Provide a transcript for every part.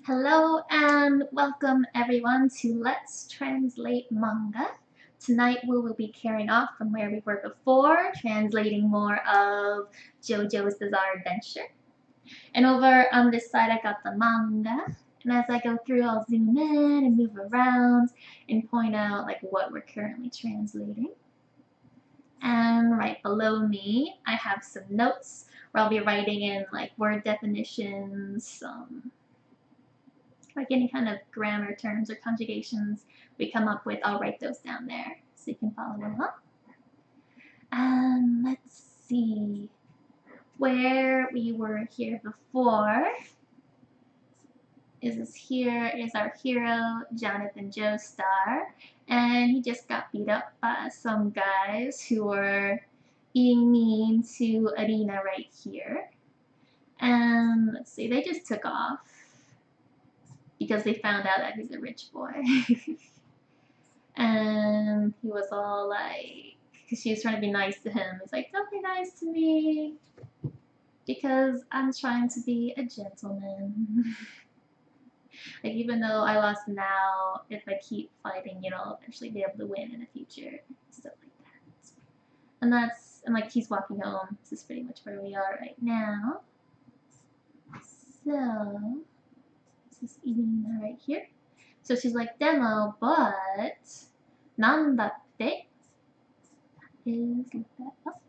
Hello and welcome everyone to Let's Translate Manga. Tonight we will be carrying off from where we were before, translating more of Jojo's Bizarre Adventure. And over on this side I got the manga. And as I go through, I'll zoom in and move around and point out like what we're currently translating. And right below me, I have some notes where I'll be writing in like word definitions, like any kind of grammar terms or conjugations we come up with, I'll write those down there so you can follow along. And let's see where we were here before. Here is our hero, Jonathan Joestar, and he just got beat up by some guys who were being mean to Arena right here. And let's see, they just took off because they found out that he's a rich boy. And he was all like, because she was trying to be nice to him, he's like, don't be nice to me because I'm trying to be a gentleman. Like, even though I lost now, if I keep fighting, I'll eventually be able to win in the future. Stuff like that. And like, he's walking home. This is pretty much where we are right now. So, this is Irina right here. So she's like, demo, but, なんだって is, look that up.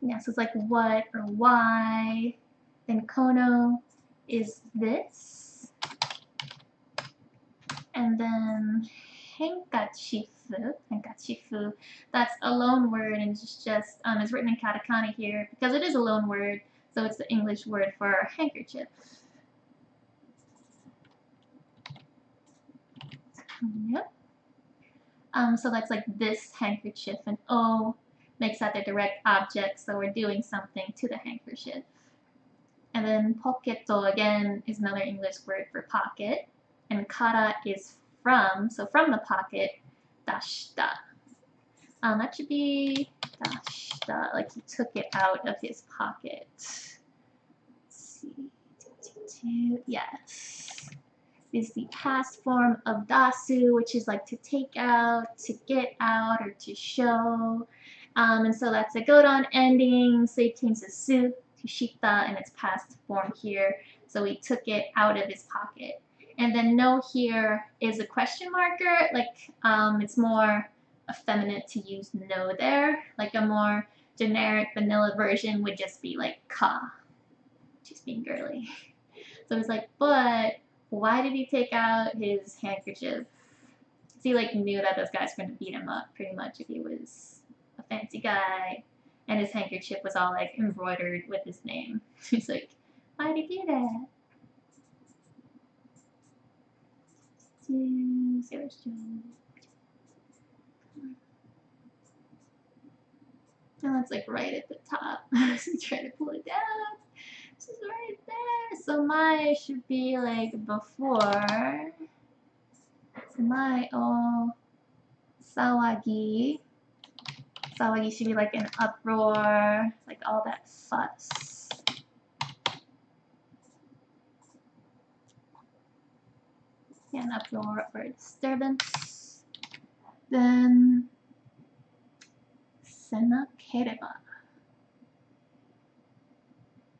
Yeah, so it's like what or why. Then kono is this. And then henkachifu, that's a loan word, and it's just it's written in katakana here because it is a loan word, so it's the English word for handkerchief. Yep. So that's like this handkerchief, and o makes that the direct object, so we're doing something to the handkerchief. And then poketo again is another English word for pocket, and kara is from, so from the pocket, dashita. That should be dashita, like he took it out of his pocket. Let's see, yes. Is the past form of dasu, which is like to take out, to get out, or to show. And so that's a godon ending, so it changes su to shita in its past form here. So we took it out of his pocket. And then no here is a question marker, like it's more effeminate to use no there. Like a more generic vanilla version would just be like ka. She's being girly. So it's like, but why did he take out his handkerchief? He like knew that those guys were gonna beat him up pretty much if he was a fancy guy, and his handkerchief was all like embroidered with his name. He's like, why did he do that? Oh, it's like right at the top. So try to pull it down. It's just right there. So my should be like before. So my sawagi. Sawagi should be like an uproar, like all that fuss. Yeah, an uproar or disturbance. Then senakereba.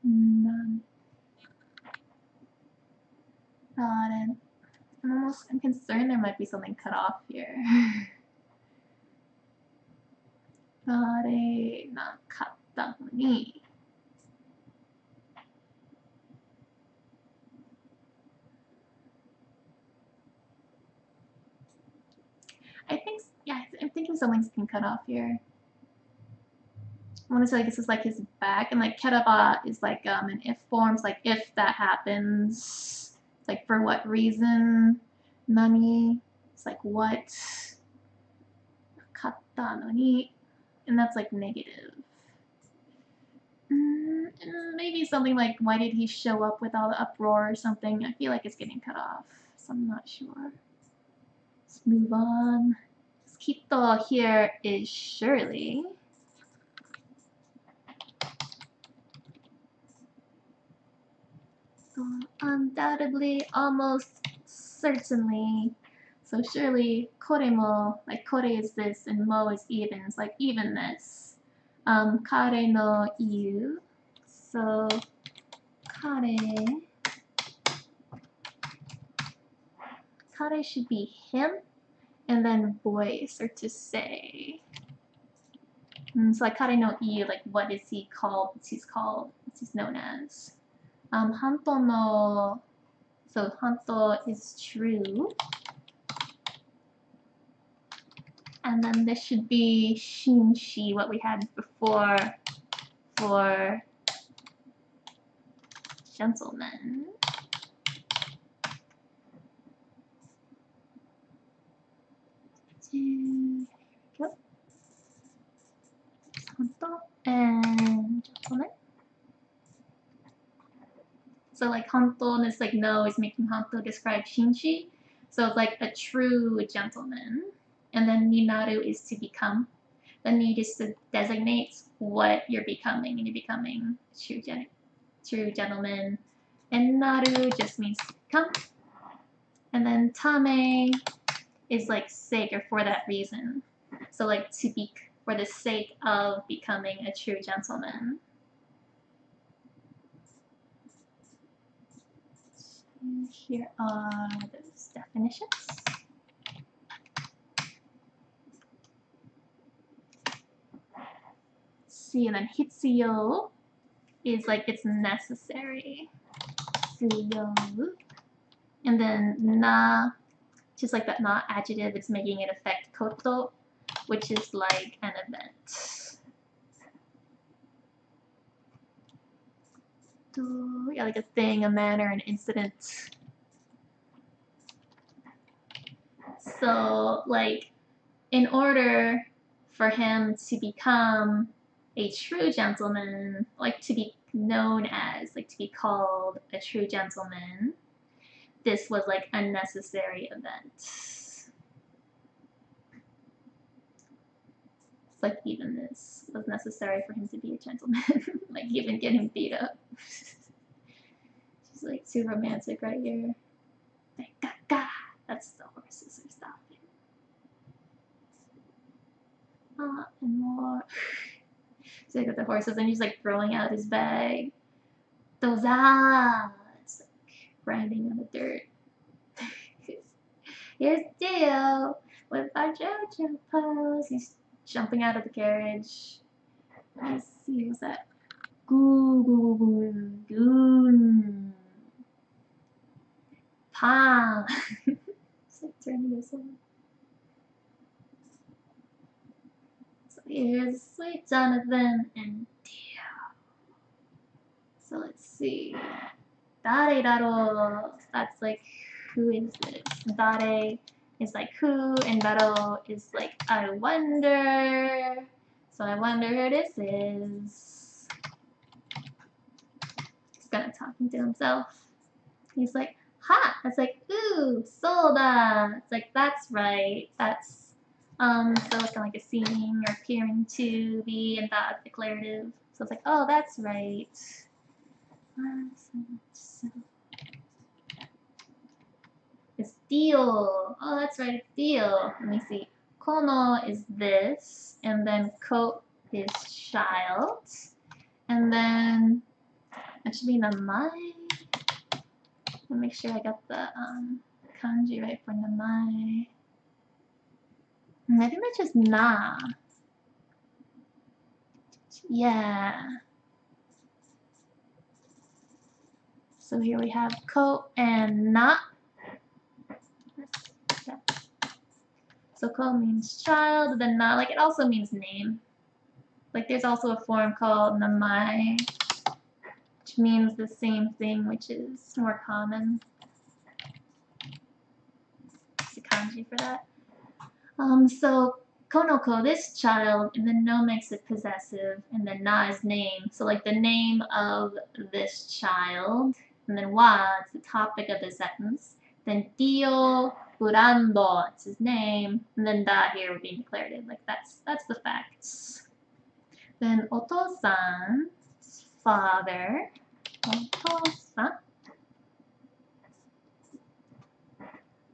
None. Got it. I'm concerned there might be something cut off here. Gare nakatta ni. I'm thinking something's been cut off here. I want to say like this is like his back, and like keraba is like an if forms, like if that happens, like for what reason, nani, it's like what, katta no ni, and that's like negative. Maybe something like why did he show up with all the uproar or something. I feel like it's getting cut off, so I'm not sure. Let's move on. Kito here is surely. Undoubtedly, almost certainly. So surely, kore mo, like kore is this and mo is even. It's like evenness. Kare no iu. So kare should be him, and then voice or to say. So like kare no iu, like what is he called? What's he's known as. Hanto no, so hanto is true. And then this should be shinshi, what we had before for gentleman. Here we go. Hanto and gentleman. So like hanto, this like no is making hanto describe shinshi. So it's like a true gentleman. And then minaru is to become. The need is to designate what you're becoming, and you're becoming a true gentleman. And naru just means to become. And then tame is like sake or for that reason. So like to be for the sake of becoming a true gentleman. And here are those definitions. See, and then hitsuyo is like it's necessary. Hitsuyo. And then na, just like that na adjective, it's making it affect koto, which is like an event. Yeah, like a thing, a manner, an incident. So like in order for him to become a true gentleman, like to be known as, like to be called a true gentleman, this was like a necessary event. It's like even this was necessary for him to be a gentleman. Like even get him beat up. She's like too romantic right here. That's the horses are stopping. And more. So I got the horses and he's like throwing out his bag. Doza! It's like grinding on the dirt. Here's Dio with our Jojo pose. He's jumping out of the carriage. Let's see, what's that? Goon. Pa. It's like turning this on. So here's Sweet Jonathan and Dio. So let's see. Dare daro. That's like, who is this? Dare is like who, and daro is like I wonder. So I wonder who this is. He's kind of talking to himself. He's like, ha! That's like, ooh, soda. It's like, that's right. That's, so it's kind of like a seeming or appearing to be, and that declarative. So it's like, oh, that's right. It's deal. Oh, that's right, it's deal. Let me see. Kono is this, and then ko is child, and then that should be namai. Let me make sure I got the kanji right for namai. I think that's just na. Yeah. So here we have ko and na. Yeah. So ko means child, then na, like it also means name. Like there's also a form called namai, which means the same thing, which is more common. It's a kanji for that. So konoko, this child, and then no makes it possessive, and then na is name. So like the name of this child, and then wa, it's the topic of the sentence. Then dio Burando, that's his name. And then da here would be declarative. Like that's the facts. Then otosan's father. Otosan.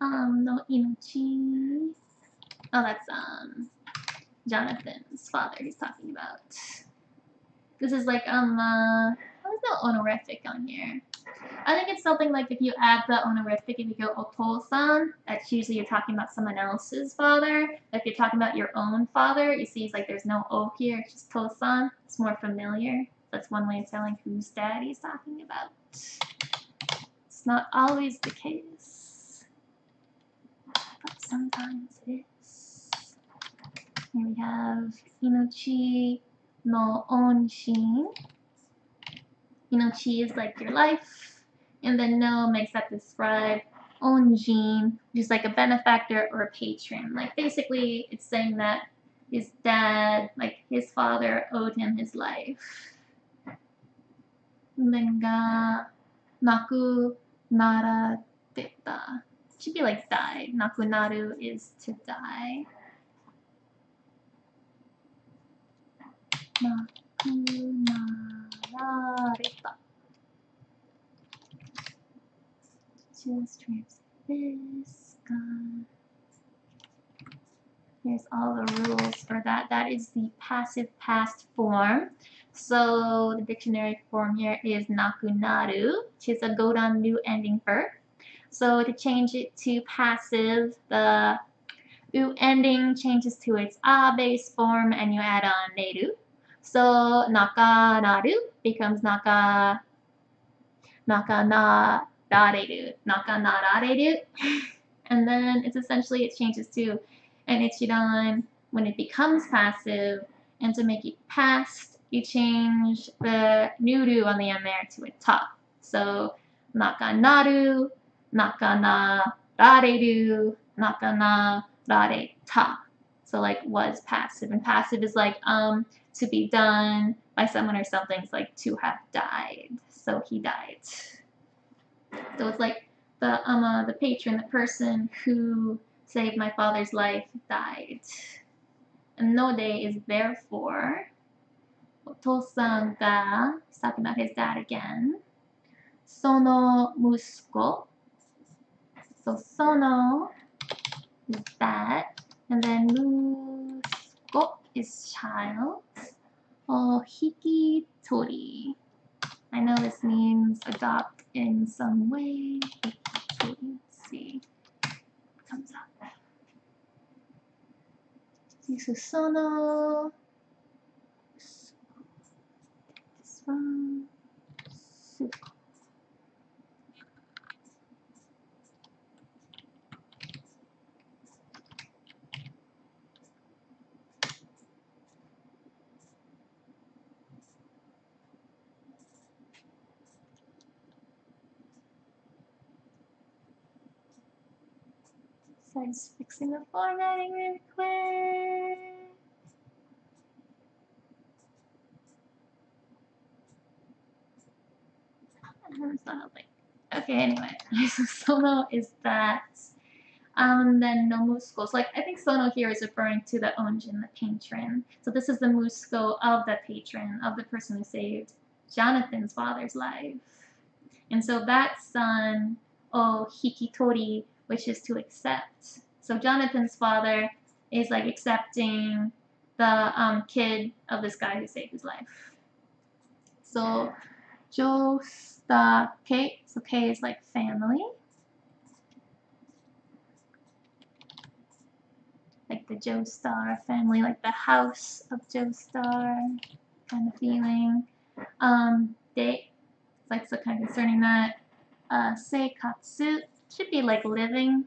No inochi. Oh, that's Jonathan's father he's talking about. This is like there's no honorific on here. I think it's something like if you add the honorific, if you go otosan, that's usually you're talking about someone else's father. If you're talking about your own father, you see it's like there's no o here, it's just tosan. It's more familiar. That's one way of telling whose dad he's talking about. It's not always the case, but sometimes it is. Here we have inochi no onshin. Inochi is like your life, and then no makes that describe onjin, which is like a benefactor or a patron. Like basically, it's saying that his dad, like his father, owed him his life. And then ga naku narateta. Should be like died. Nakunaru is to die. Nakunarareta. Just translate this. Here's all the rules for that. That is the passive past form. So the dictionary form here is nakunaru, which is a godan new ending verb. So to change it to passive, the u ending changes to its a base form and you add on neru. So nakanaru becomes nakanareru. Nakanareru. And then it's essentially it changes to an ichidan when it becomes passive, and to make it past, you change the nuru on the end there to a ta. So nakanaru, nakanarareru, nakanarareta. So like was passive, and passive is like to be done by someone or something. It's like to have died. So he died. So it's like the patron, the person who saved my father's life, died. And node is therefore. Otosan ga, he's talking about his dad again. Sono musuko. So sono is that. And then musuko is child. O hikitori. I know this means adopt in some way. Hikitori. Let's see. What comes up. Sono. This one. Suko. So I'm just fixing the formatting really quick. It's not helping. Okay, anyway. So sono is that. Then no musco. So like I think sono here is referring to the onjin, the patron. So this is the musco of the patron, of the person who saved Jonathan's father's life. And so that son, oh hikitori, which is to accept. So Jonathan's father is like accepting the kid of this guy who saved his life. So Jostake, so K is like family. Like the Joestar family, like the house of Joestar kind of feeling. Date, like so kind of concerning that. Seikatsu should be like living.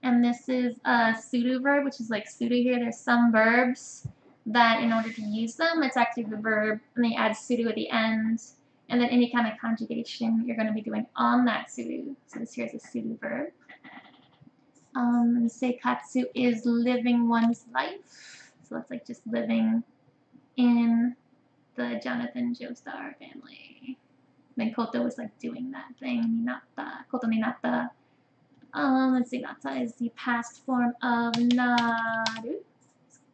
And this is a pseudo verb, which is like pseudo here. There's some verbs that in order to use them, it's actually the verb, and they add pseudo at the end. And then any kind of conjugation you're going to be doing on that pseudo. So this here is a pseudo verb. Seikatsu is living one's life. So that's like just living in the Jonathan Joestar family. Then koto was like doing that thing. Minatta, koto ni natta Let's see, Nata is the past form of naru.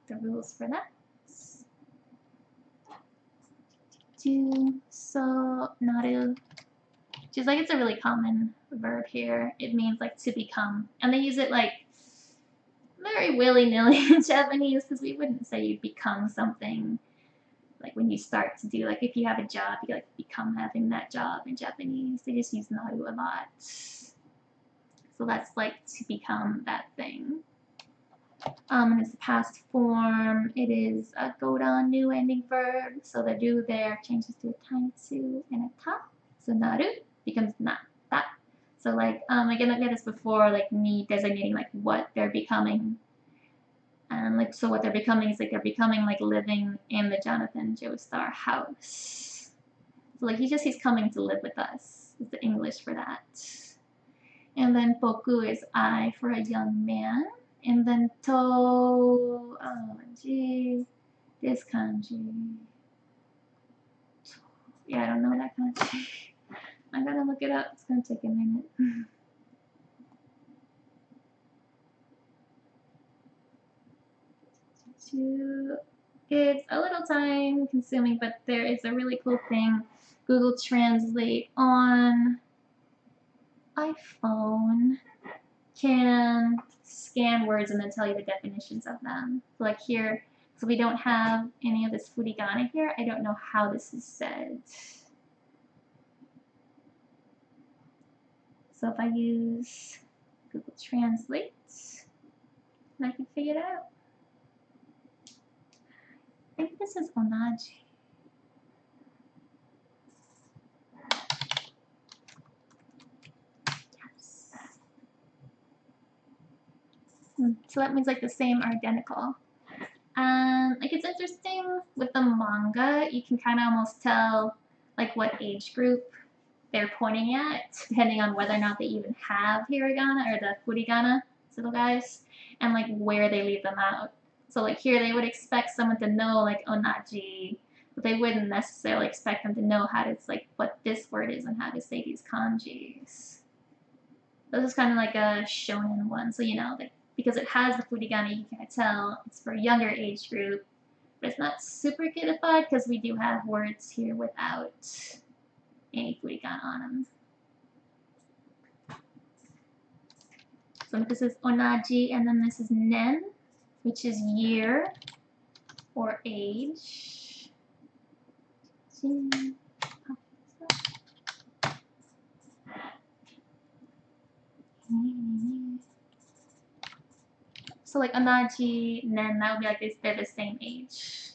The rules for that. So naru, which is like, it's a really common verb here. It means like to become, and they use it like very willy-nilly in Japanese, because we wouldn't say you become something like when you start to do, like if you have a job, you like become having that job in Japanese. They just use naru a lot. So that's like to become that thing. And it's the past form. It is a godan, new ending verb. So the do there changes to a taitsu and a ta. So naru becomes na, ta. So like, again, I've had this before, like me designating like what they're becoming. And like, so what they're becoming is like they're becoming like living in the Jonathan Joestar house. So like he's coming to live with us, is the English for that. And then boku is I for a young man. And then to, oh gee, this kanji. Yeah, I don't know that kanji. I gotta look it up. It's gonna take a minute. It's a little time consuming, but there is a really cool thing. Google Translate on iPhone can scan words and then tell you the definitions of them. So like here, so we don't have any of this furigana here. I don't know how this is said. So if I use Google Translate, I can figure it out. I think this is onaji. Yes. So that means like the same or identical. Like it's interesting with the manga, you can kind of almost tell like what age group they're pointing at, depending on whether or not they even have hiragana or the furigana, little guys, and like where they leave them out. So like here they would expect someone to know like onaji, but they wouldn't necessarily expect them to know how to, like what this word is and how to say these kanjis. This is kind of like a shonen one, so you know, like, because it has the furigana, you can tell it's for a younger age group, but it's not super kiddified because we do have words here without any furigana on them. So this is onaji, and then this is nen, which is year or age. So like onaji, nen, that would be like they're the same age.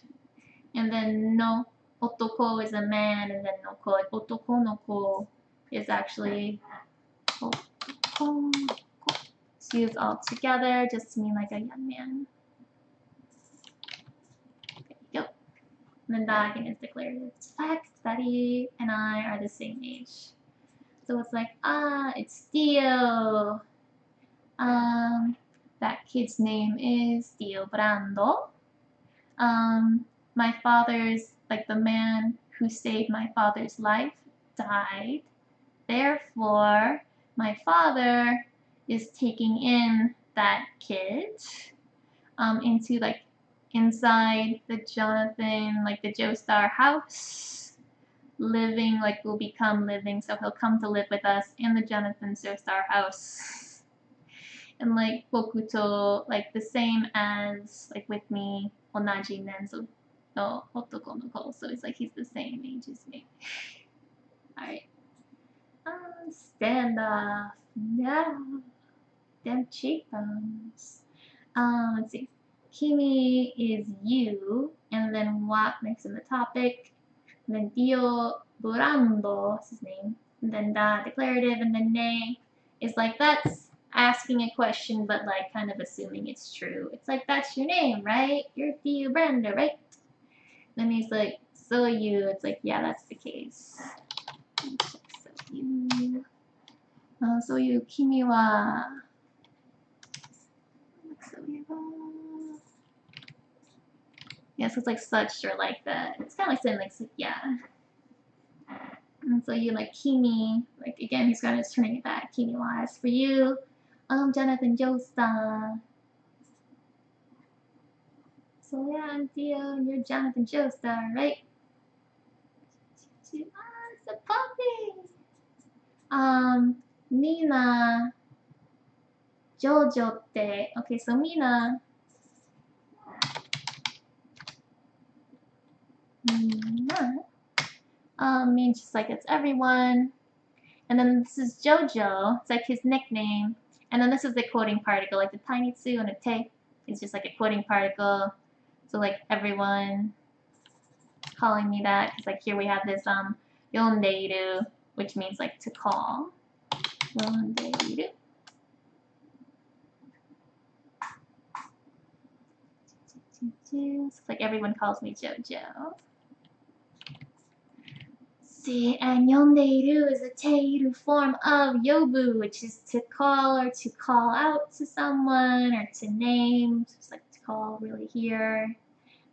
And then no otoko is a man, and then no ko, like otoko no ko is actually otoko. It's used all together just to mean like a young man. There you go. And then that again is declarative. It's fact that he and I are the same age. So it's like, it's Dio. That kid's name is Dio Brando. My father's, like the man who saved my father's life, died. Therefore, my father is taking in that kid into like inside the Jonathan, like the Joestar house, living, like will become living, so he'll come to live with us in the Jonathan Joestar house. And like bokuto, like the same as like with me, onaji nenzo no otoko no ko, so it's like he's the same age as me. Alright. Stand off. Yeah. Them cheekbones. Let's see. Kimi is you, and then what makes him the topic, and then Dio Burando is his name, and then da declarative, and then ne is like that's asking a question, but like kind of assuming it's true. It's like that's your name, right? You're Dio Burando, right? Then he's like, so you. It's like, yeah, that's the case. So you, Kimi wa. Yeah, so it's like such or like that. It's kind of like saying like, yeah. And so you like Kimi, like again, he's kind of turning it back. Kimi wa is for you. Jonathan Joestar. So yeah, I'm Theo, and you're Jonathan Joestar, right? It's a puppy. Mina Jojo って okay, so Mina means just like it's everyone. And then this is Jojo, it's like his nickname. And then this is the quoting particle, like the tiny tsu and a te is just like a quoting particle. So like everyone calling me that, because like here we have this yondeiru, which means like to call. Yondeiru. Looks like everyone calls me Jojo. See, and yondeiru is a teiru form of yobu, which is to call or to call out to someone or to name, just like to call really here.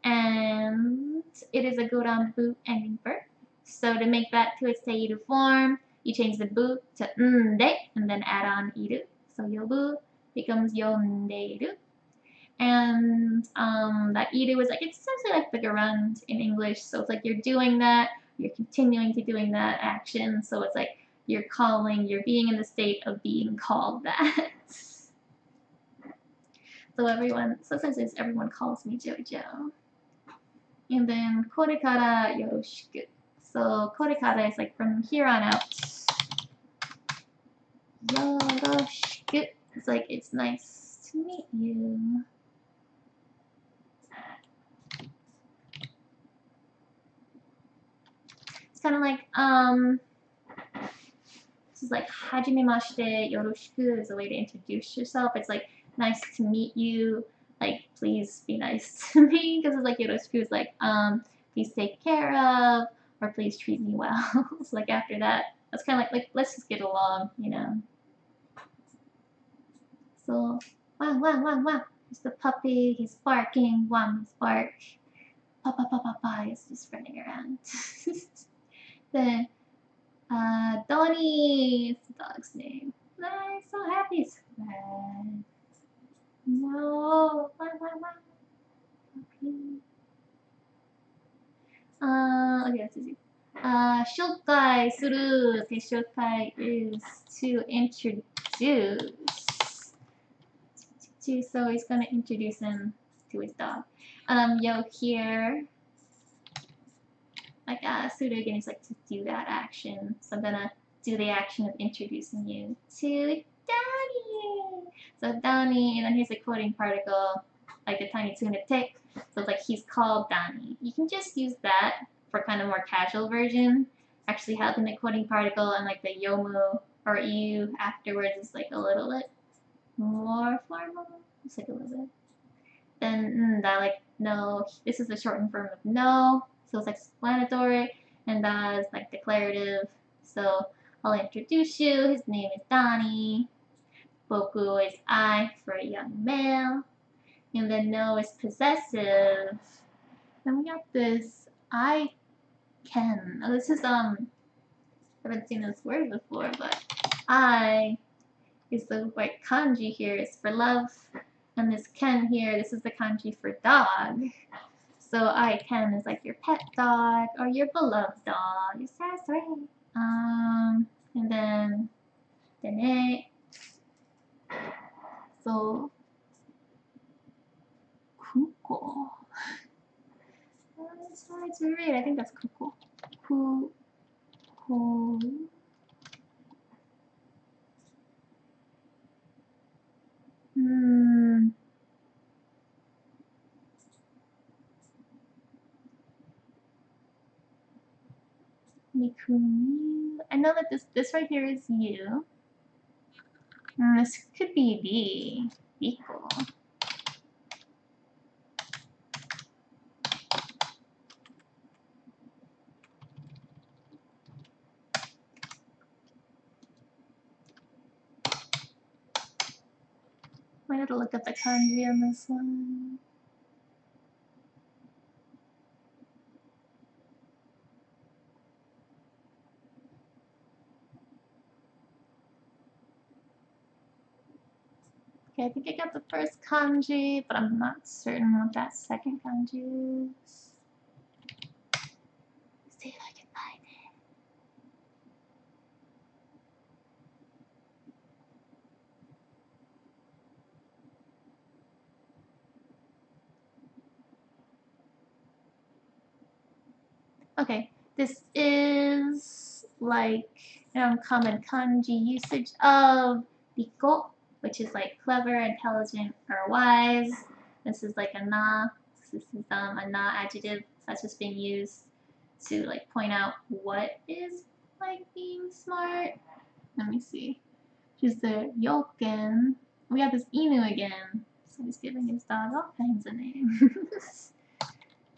And it is a goranbu ending verb. So to make that to its teiru form, you change the bu to nde and then add on iru. So yobu becomes yondeiru. And that iru is like, it's essentially like the gerund in English. So it's like you're doing that, you're continuing to doing that action. So it's like you're calling, you're being in the state of being called that. So essentially it's everyone calls me Jojo. And then korekara yoroshiku. So korekara is like from here on out. Yoroshiku. It's like it's nice to meet you. It's kind of like this is like hajimemashite yoroshiku is a way to introduce yourself. It's like nice to meet you. Like please be nice to me, because it's like yoroshiku is like please take care of or please treat me well. So like after that, that's kind of like let's just get along, you know. So wow wow wow wow. There's the puppy. He's barking. Wam's bark. Papa papa papa. He's just running around. Then Donnie is the dog's name. I'm so happy. It's red. No. Wah, wah, wah. Okay, let's see. 紹介する okay, 紹介 is to introduce. So he's gonna introduce him to his dog. You'll hear like suru again is like to do that action. So I'm gonna do the action of introducing you to Donnie. So Donnie, and then here's a quoting particle, like the tiny tuna tick. So it's like he's called Donnie. You can just use that for kind of more casual version. Actually having the quoting particle and like the yomu or iu afterwards is like a little bit more formal. Just like a little bit. Then that like no, this is the shortened form of no. So it's like explanatory, and that is like declarative. So I'll introduce you. His name is Donnie. Boku is I for a young male. And then no is possessive. Then we got this I can. Oh, this is I haven't seen this word before, but I is the like kanji here is for love, and this ken here, this is the kanji for dog. So I can is like your pet dog or your beloved dog. It's so sweet. And then dene. So kuko. It's hard to read. I think that's kuko. Kuko. Mikumi. I know that this right here is you. This could be B. Biko. I have to look up the kanji on this one. Okay, I think I got the first kanji, but I'm not certain what that second kanji is. Let's see if I can find it. Okay, this is like common kanji usage of biko, which is like clever, intelligent, or wise. This is like a na. This is a na adjective that's just being used to like point out what is like being smart. Let me see. She's the yoken. We have this inu again. So he's giving his dog all kinds of names.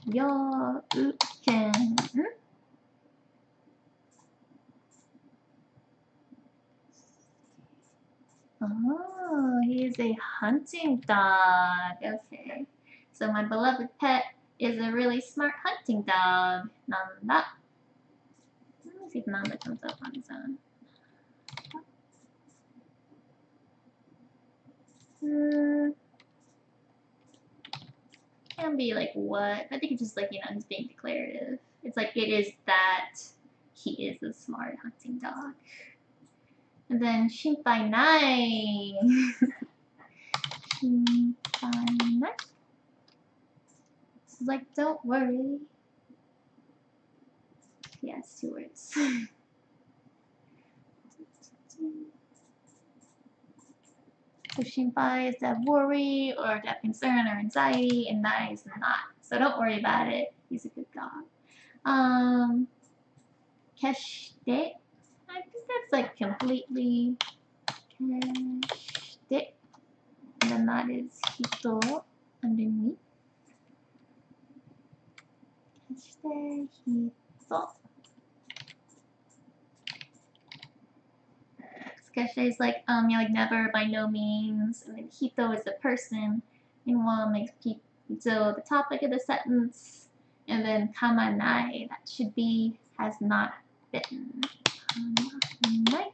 Yoken. Oh, he is a hunting dog. Okay. So my beloved pet is a really smart hunting dog. Nanda. Let me see if Nanda comes up on his own. Can be like what? I think it's just like, he's being declarative. It's like it is that he is a smart hunting dog. And then Shinpai Nai. Shinpai Nai. This is like, don't worry. Yes, 2 words. So Shinpai is that worry or that concern or anxiety, and Nai is not. So don't worry about it. He's a good dog. Keshite. I think that's like completely. Keshite. And then that is hito underneath. Keshite, hito. Keshite is like, like never, by no means. And then hito is the person. And one makes hito the topic of the sentence. And then kamanai, that should be, has not bitten. Kamanai.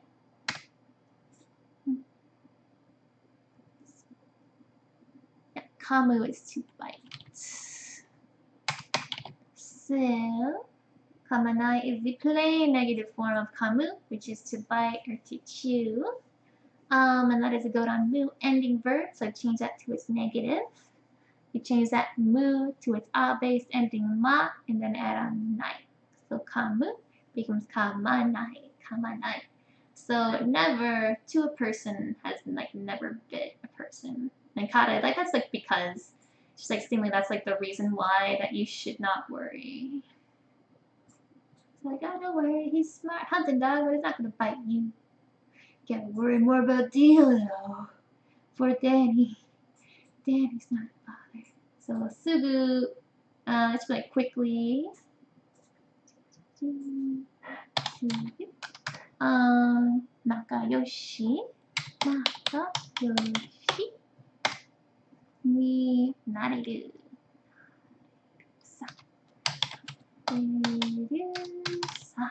Yeah, kamu is to bite. So, kamanai is the plain negative form of kamu, which is to bite or to chew. And that is a godan mu ending verb, so change that to its negative. You change that mu to its a-based ending ma, and then add on nai. So kamu becomes kamanai, kamanai. So never to a person has like never bit a person. And kata, like that's like because, just like seemingly that's like the reason why that you should not worry. So like, oh, don't worry, he's smart hunting dog, but he's not gonna bite you. Gotta worry more about Dio though. For Danny. Danny's not a bother. So sugu, let's go like quickly. Nakayoshi. Nakayoshi. Ni nareru. Sa. Sa.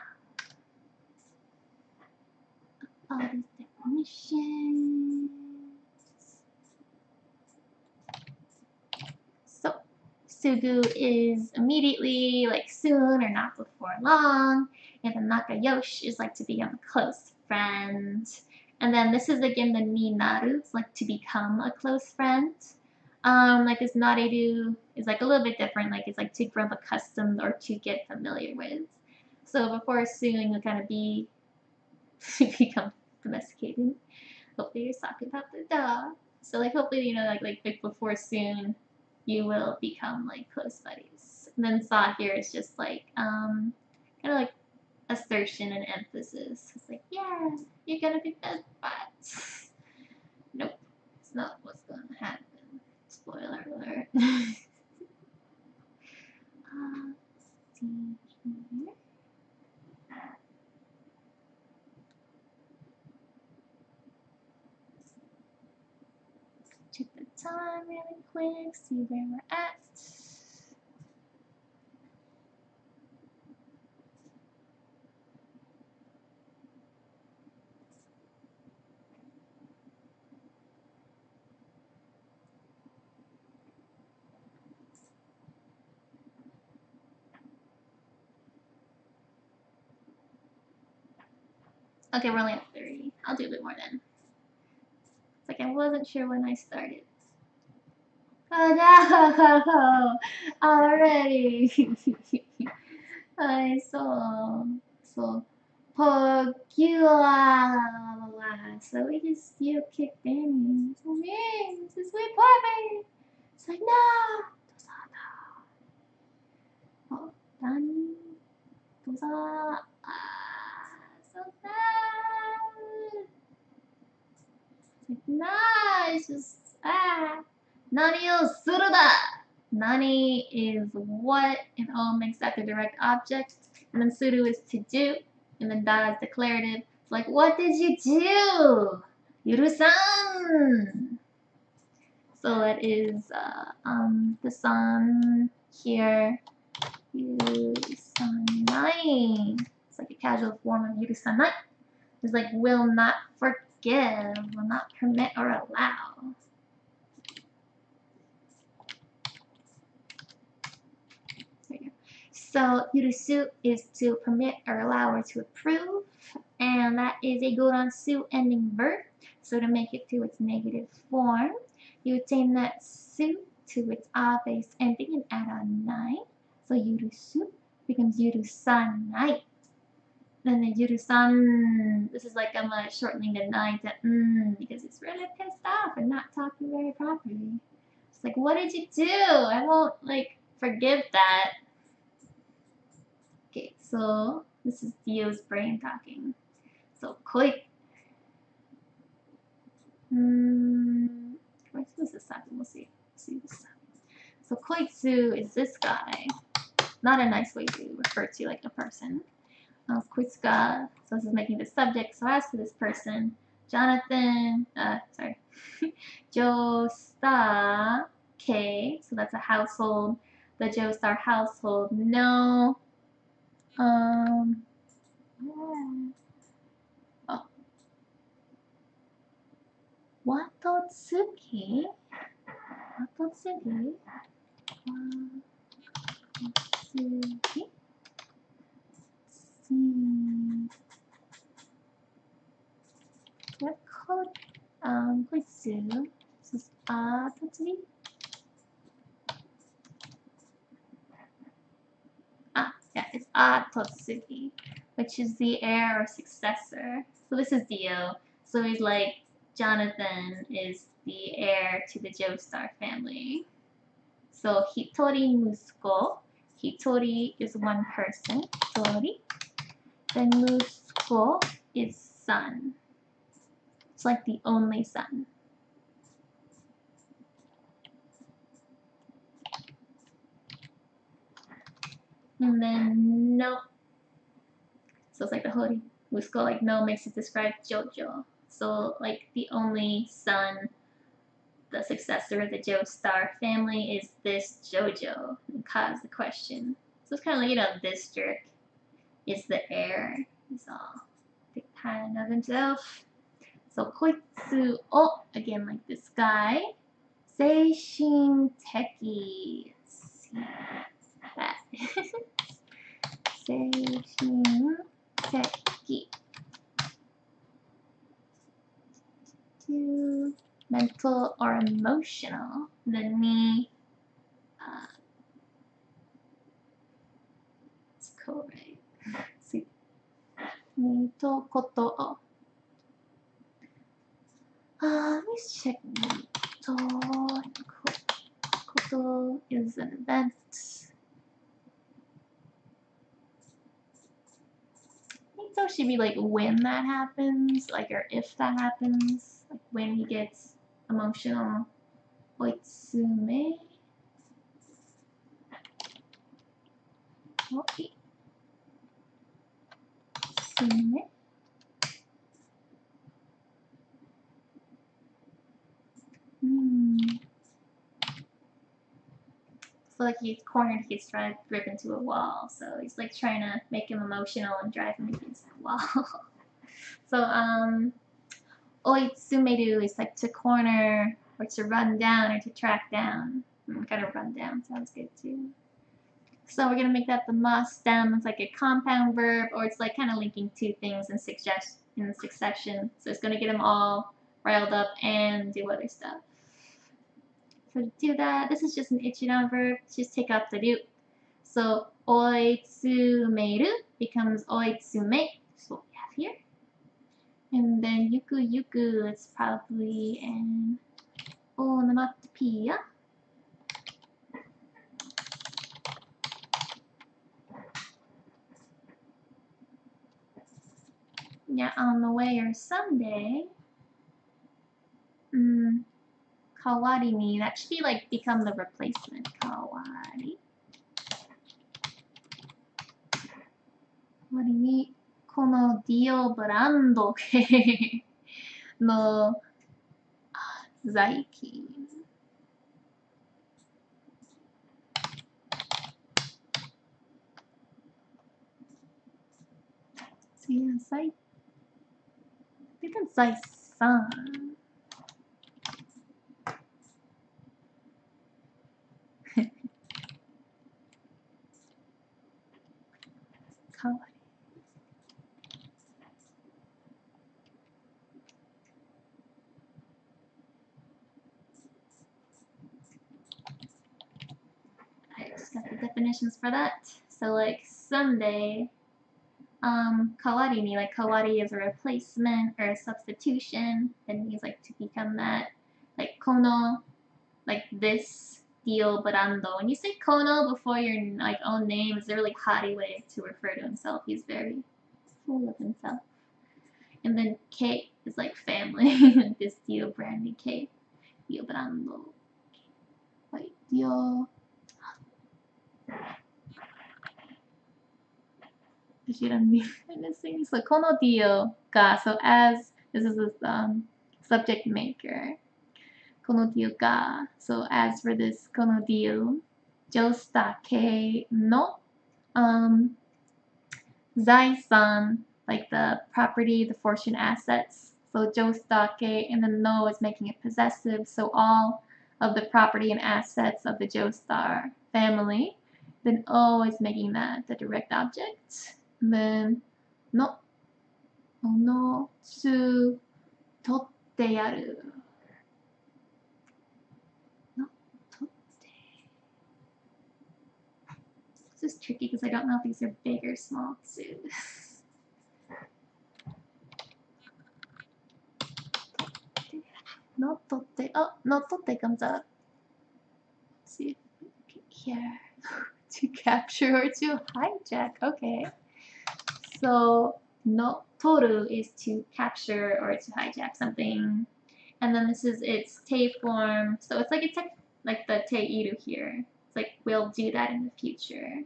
All these definitions. So, sugu is immediately, like soon or not before long. And then nakayoshi is like to become a close friend. And then this is again the ni naru, it's like to become a close friend. Like this nareru is like a little bit different, like it's like to grow accustomed or to get familiar with. So before soon you'll kind of be become domesticated. Hopefully you're talking about the dog. So like hopefully like before soon you will become like close buddies. And then sa here is just like kind of like assertion and emphasis. It's like, yeah, you're gonna be best buds. Nope, it's not what's gonna happen. Spoiler alert. See here. Check the time really quick, see where we're at. Okay, we're only at 30. I'll do a bit more then. It's like I wasn't sure when I started. Oh no! Already! I saw. So, Pogula! So we just, kicked in. So me, this is sweet puppy! It's like, no! Oh, Danny. Dosa. So sad! It's like, nah, it's just, Nani o suru da! Nani is what, and o makes that the direct object, and then suru is to do, and then da is declarative. It's like, what did you do? Yuru-san! So that is the sun here. Yuru-sanai. It's like a casual form of yuru-sanai. It's like will not forgive, will not permit or allow. So yurusu is to permit or allow or to approve, and that is a goran-su ending verb. So to make it to its negative form, you would change that su to its a-based ending and add on nai. So yurusu becomes yurusanai. Then the yurusan, this is like I'm shortening the nai to because it's really pissed off and not talking very properly. It's like, what did you do? I won't forgive that. Okay, so this is Dio's brain talking. So koi. Where's the second? We'll see. This. So koitsu is this guy. Not a nice way to refer to a person. Koitsuka. So this is making the subject. So as to this person, Jonathan. Joestar K. So that's a household. The Joestar household. No. Oh. Watotsuki? Watotsuki? Watotsuki? What code? Koitsu. This is Atotsuki? Yeah, it's Atotsuki, which is the heir or successor. So this is Dio. So he's like, Jonathan is the heir to the Joestar family. So Hitori Musuko. Hitori is one person. Hitori. Then Musuko is son. It's like the only son. And then no. So it's like the Hori Musuko, no makes it describe Jojo. So the only son, the successor of the Joestar family is this Jojo, and cause the question. So it's kind of like, this jerk is the heir. He's all big pan of himself. So koitsu o, again like this guy. Seishin teki. Let's see that. Seishin teki. Mental or emotional. The ni. It's cool, right? Let's see. Ni to koto o. Let me check ni to. Koto is an event. Nito should be when that happens, or if that happens, when he gets emotional. Oitsume. Oitsume. So he's cornered, he's trying to grip into a wall. So he's trying to make him emotional and drive him against the wall. So oitsumeru is to corner or to run down or to track down. Gotta run down sounds good too. So we're gonna make that the ma stem. It's a compound verb, or it's kind of linking two things and in succession. So it's going to get them all riled up and do other stuff. So to do that, this is just an ichidan verb. Just take out the ru. So oitsumeru becomes oitsume. So what we have here. And then yuku yuku is probably an onomatopoeia. Yeah, on the way or someday. Kawari ni, that should be like become the replacement. Kawari. Kawari ni, このディオブランド系の在勤。I think it's 財産。かわり。I just got the definitions for that. So like someday, kawari ni, like kawari is a replacement or a substitution. It means like to become that. Like kono, like this dio brando. When you say kono before your like own name, it's a really haughty way to refer to himself. He's very full of himself. And then K is like family. This dio brandy K. Dio brando. Wait, dio. Missing. So kono dio ga. So as this is the subject maker. Kono dio ga. So as for this kono dio, jostake no zaisan, like the property, the fortune, assets. So jostake, and then no is making it possessive. So all of the property and assets of the Joestar family. Then O is making that the direct object. And then no tsu totte yaru. No totte. This is tricky because I don't know if these are big or small tsus. No totte. Oh, no totte comes up. Let's see here. To capture or to hijack. Okay. So no toru is to capture or to hijack something. And then this is its te form. So it's like the te iru here. It's like we'll do that in the future.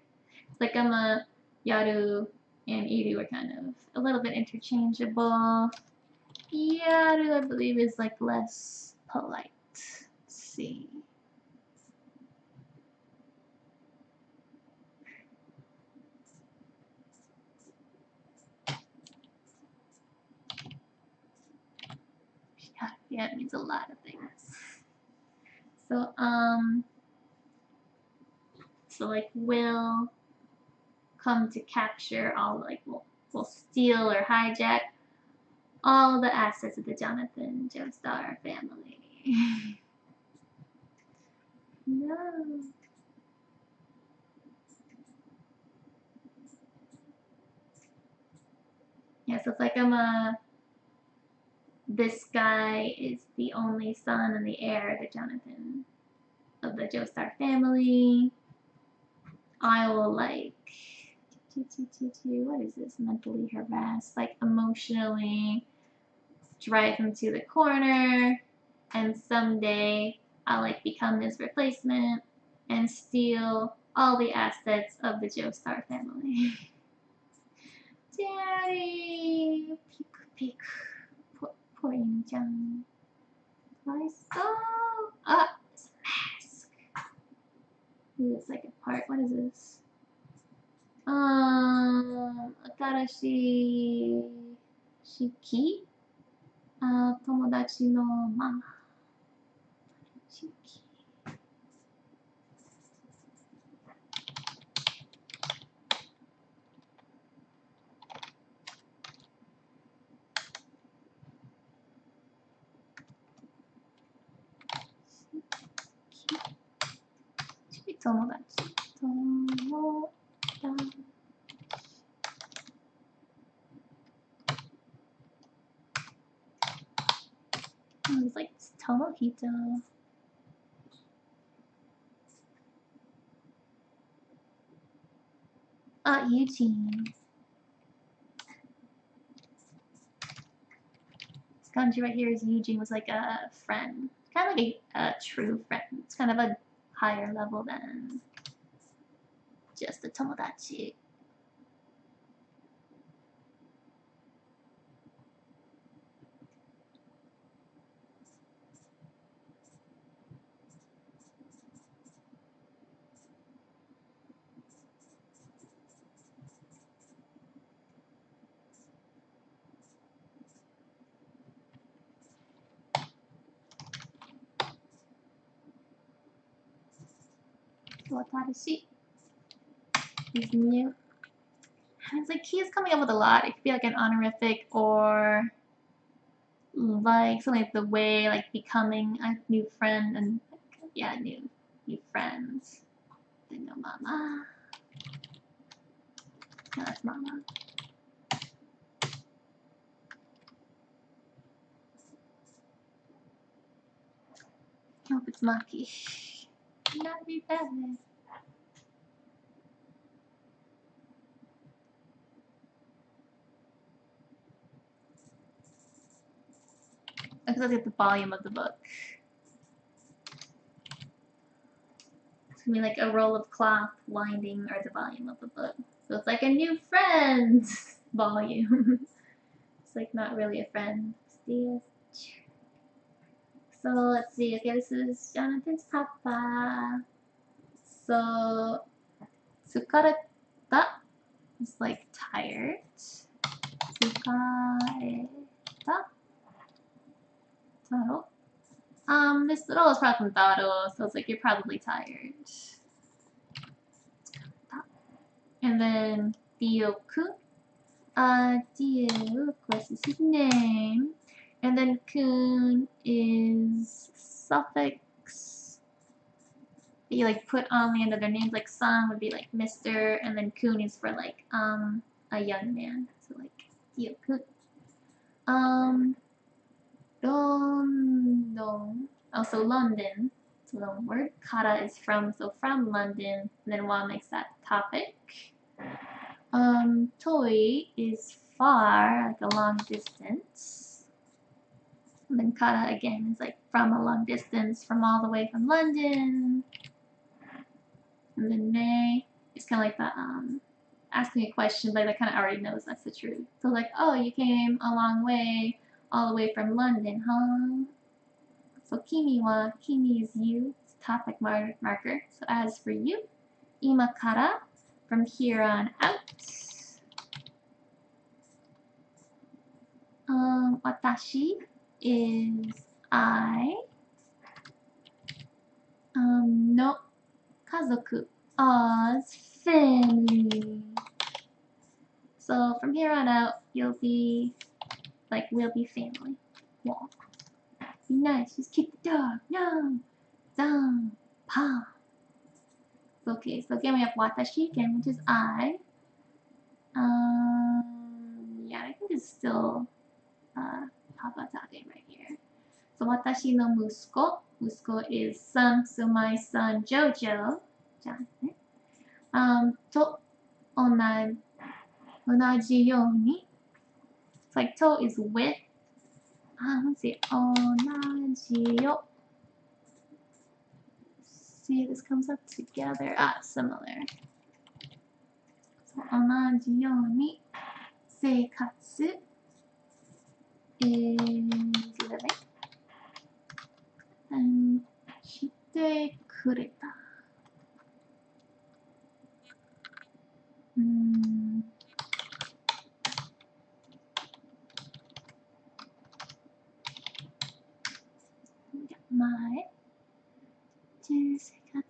It's like yaru and iru are kind of a little bit interchangeable. Yaru, I believe, is like less polite. Let's see. Yeah, it means a lot of things. So, like will come to capture all, like will steal or hijack all the assets of the Jonathan Joestar family. No. Yeah, so it's like this guy is the only son and the heir, the Jonathan of the Joestar family. I will like what is this? Mentally harass, like emotionally drive him to the corner, and someday I'll like become his replacement and steal all the assets of the Joestar family. Daddy, peek peek, poor Jung. I saw. Ah, it's a mask. Ooh, it's like a part. What is this? 新しい式友達のママ式 tomodachi. Tomodachi. It's like Tomohito. Eugene. This kanji right here is Eugene was like a friend. Kind of like a true friend. It's kind of a higher level than just a tomodachi. Watashi is new. It's like he is coming up with a lot. It could be like an honorific or like something like the way, like becoming a new friend and yeah, new friends. Then no mama. No, that's mama. I hope it's Maki. Not be bad. Let's look at the volume of the book. It's gonna be like a roll of cloth winding or the volume of the book. So it's like a new friends volume. It's like not really a friend. So let's see. Okay, this is Jonathan's papa. So tsukareta is like tired. Tsukareta. Taro. This little is probably from Taro, so it's like you're probably tired. And then Dio-kun. Dio, of course, is his name. And then kun is suffix that you like put on the end of their names. Like san would be like Mr. and then kun is for like a young man. So like Dio-kun. London. Also London. So the word kara is from, so from London. And then one makes that topic. Toi is far, like a long distance. And then kara again is like from a long distance, from all the way from London. And then ne is kind of like the asking a question, but that kind of already knows that's the truth. So like, oh, you came a long way, all the way from London, huh? So kimi is you, it's topic marker. So as for you, ima kara, from here on out. Watashi is I. No kazoku is family. So from here on out, you'll be like, we'll be family. Yeah. Be nice. Just kick the dog. No. Zang. Pa. Okay, so again we have watashi again, which is I. Yeah, I think it's still papa talking right here. So watashi no musuko. Musuko is son, so my son Jojo. To onaji yoni. It's like to is with. Let's see. Onaji yo. See, this comes up together. Similar. So, 同じように生活 is living. And してくれた。前。生活。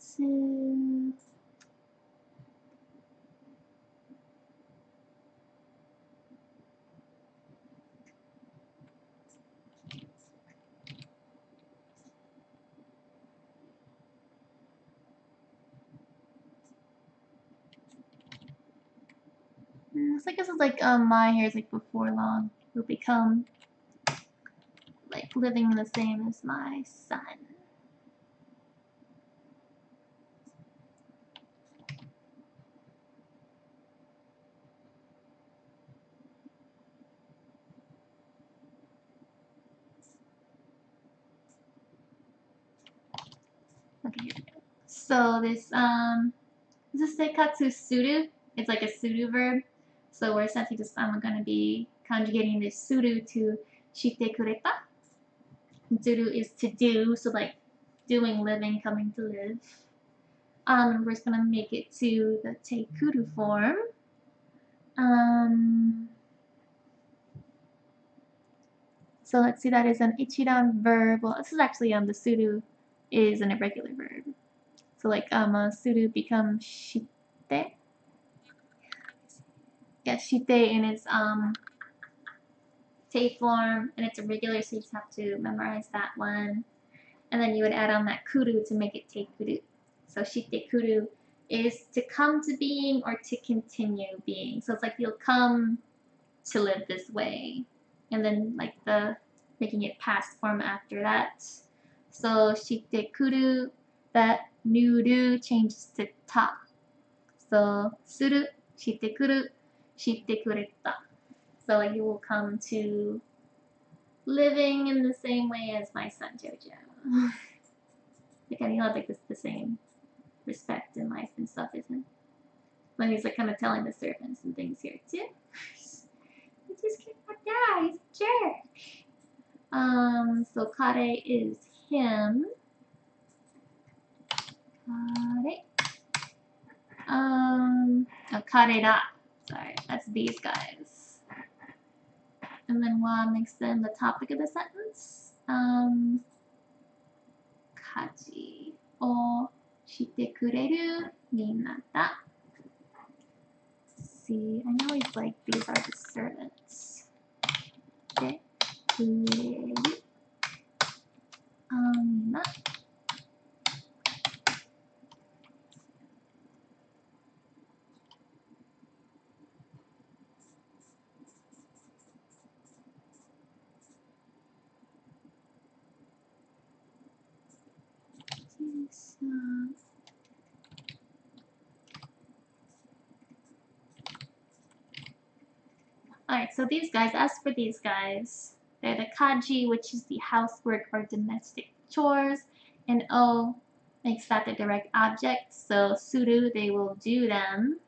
looks like this is like my hair is like before long will become like living the same as my son. Okay, here we go. So this is seikatsu suru. It's like a suru verb. So we're essentially just I'm gonna be conjugating this suru to shite kureta. Suru is to do, so like doing, living, coming to live. We're just gonna make it to the teikuru form. So let's see, that is an ichiran verb. Well, this is actually the suru is an irregular verb. So like suru becomes shite. Yeah, shite in its te form, and it's irregular, so you just have to memorize that one. And then you would add on that kuru to make it teikuru. So shite kuru is to come to being or to continue being. So it's like you'll come to live this way. And then like the making it past form after that. So shite kuru, that nuru changes to ta. So suru, shite kuru, shite kureta. So like you will come to living in the same way as my son Jojo. Again, he'll have like the same respect in life and stuff, isn't it? Then he's like kind of telling the servants and things here too. He just kicked my dad. He's a jerk. So kare is him. Kare. Karera. Sorry, that's these guys. And then wa makes them the topic of the sentence. Kaji o shite kureru minata. See, I know he's like, these are the servants. Okay. Alright, so these guys, as for these guys, they're the kaji, which is the housework or domestic chores, and o makes that the direct object. So suru, they will do them.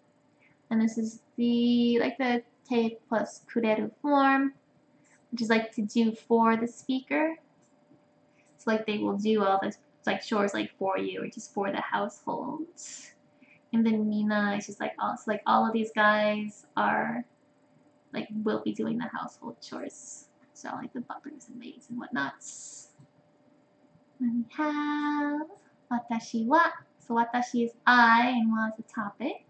And this is the like the te plus kureru form, which is like to do for the speaker. So like they will do all this like chores like for you or just for the household. And then mina is just like all of these guys are like will be doing the household chores. So like the butlers and maids and whatnot. Then we have watashi wa. So watashi is I and wa is the topic.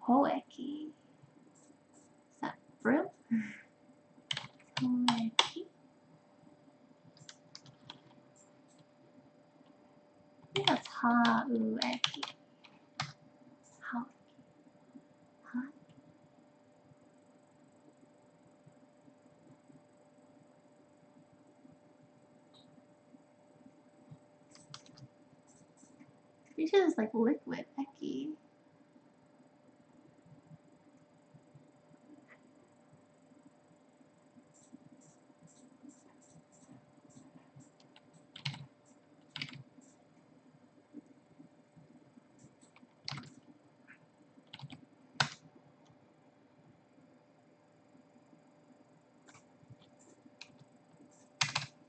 Hoeki. Is that broom? Hoeki. I think that's haueki. Pretty sure it's like liquid eki.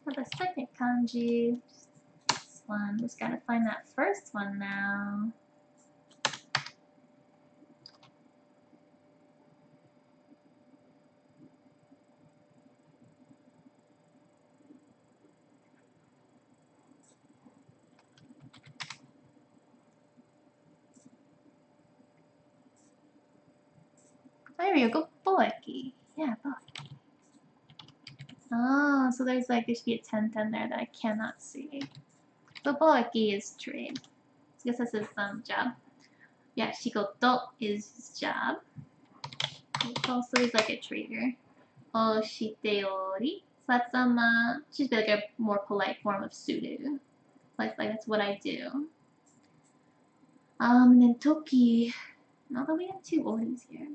For the second kanji, this one, just gotta find that first one now. There you go, boeki. Yeah, boeki. Oh, so there's like, there should be a 10-10 there that I cannot see. So boeki is trade. I guess this is some job. Yeah, shigoto is his job. It also is like a trigger. O shiteori. Satsama should be like a more polite form of suru. Like that's what I do. And then toki. Although we have two oris here.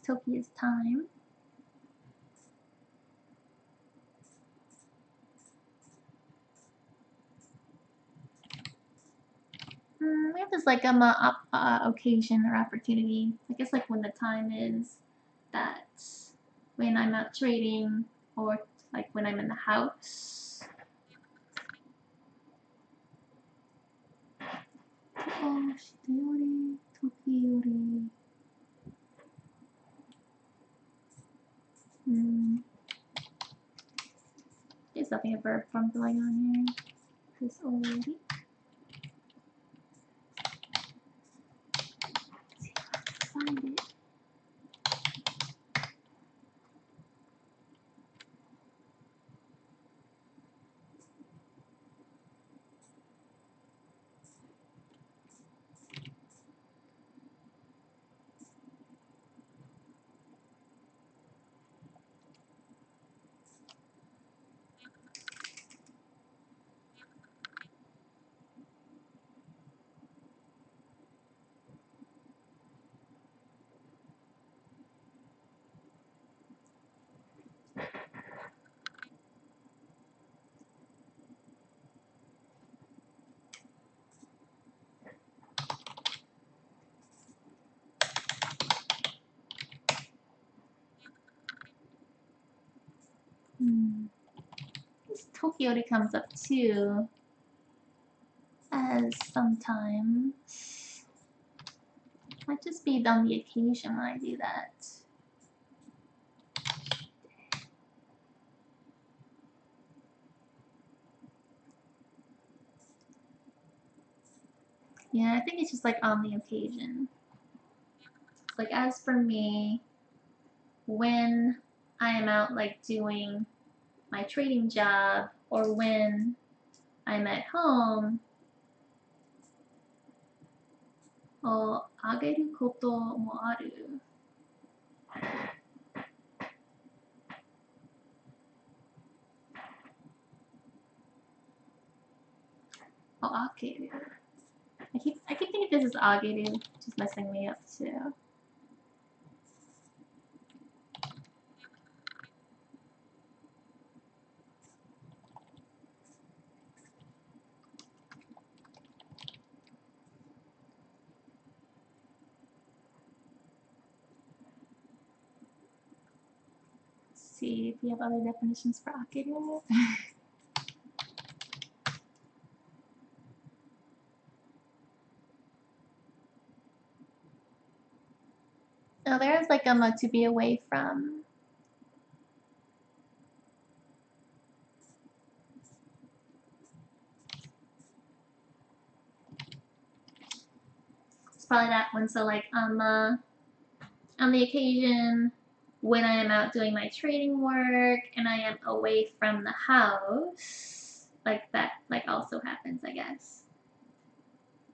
Toki is time. We have this like occasion or opportunity. I guess like when the time is that when I'm out trading or like when I'm in the house. Oh, shiteori, tokiori. There's nothing a verb form going on here. This already. Find it. This tokiori comes up too as sometimes. Might just be on the occasion when I do that. Yeah, I think it's just like on the occasion. Like as for me, when I am out like doing my trading job or when I'm at home, あげることもある。Oh, ageru. I keep thinking this is ageru, which is messing me up too. Let's see if we have other definitions for ageru. No, there's like a to be away from. It's probably that one. So like on the occasion when I am out doing my trading work and I am away from the house, like that like also happens, I guess.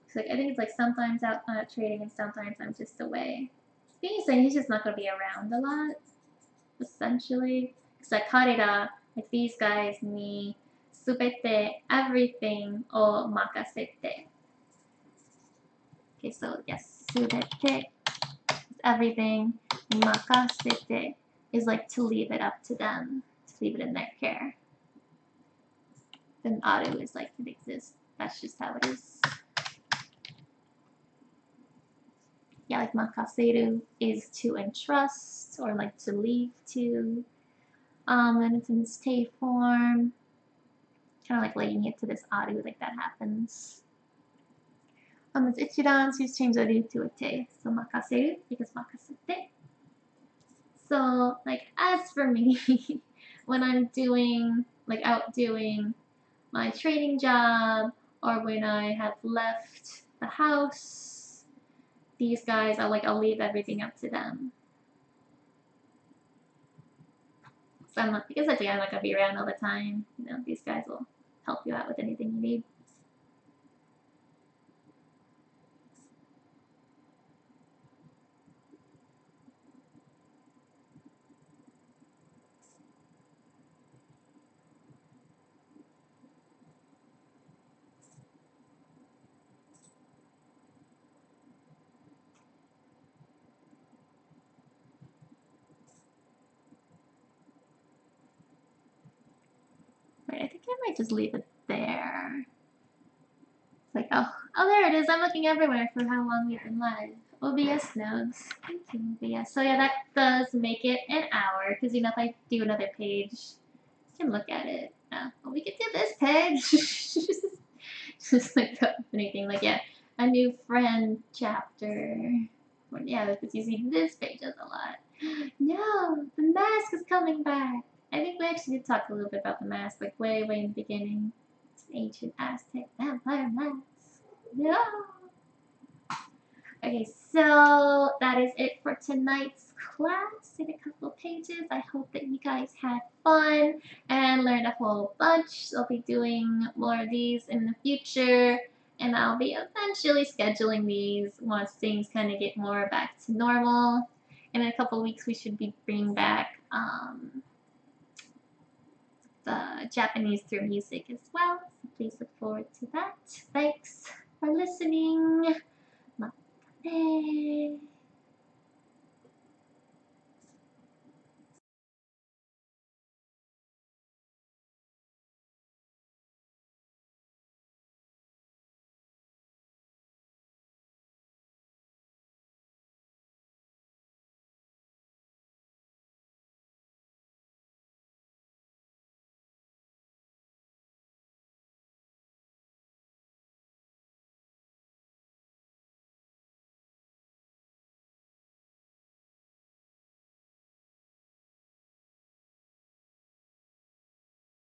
So like I think it's like sometimes out trading and sometimes I'm just away. Being saying he's just not gonna be around a lot, essentially. Because like Karira, like these guys ni subete everything o makasete. Okay, so yes, subete is everything. Makasete is like to leave it up to them, to leave it in their care. Then aru is like it exists. That's just how it is. Yeah, like makaseru is to entrust or like to leave to. And it's in this te form. Kind of like laying it to this aru, like that happens. It's ichiran, so you change the ru to a te. So makaseru because makasete. So like as for me, when I'm doing like out doing my trading job or when I have left the house, these guys I'll leave everything up to them. So I'm not because I'm not gonna be around all the time. You know, these guys will help you out with anything you need. I might just leave it there. It's like, oh, there it is. I'm looking everywhere for how long we've been live. OBS nodes. Thank you, OBS. So yeah, that does make it an hour, because, you know, if I do another page, I can look at it. Well, we could do this page. Just like anything, like, yeah, a new friend chapter. Well, yeah, because you see this page does a lot. No, the mask is coming back. I think we actually did talk a little bit about the mask, like way in the beginning. It's an ancient Aztec vampire mask. No. Okay, so that is it for tonight's class in a couple of pages. I hope that you guys had fun and learned a whole bunch. I'll be doing more of these in the future, and I'll be eventually scheduling these once things kind of get more back to normal. In a couple of weeks, we should be bringing back the Japanese through music as well, so please look forward to that. Thanks for listening.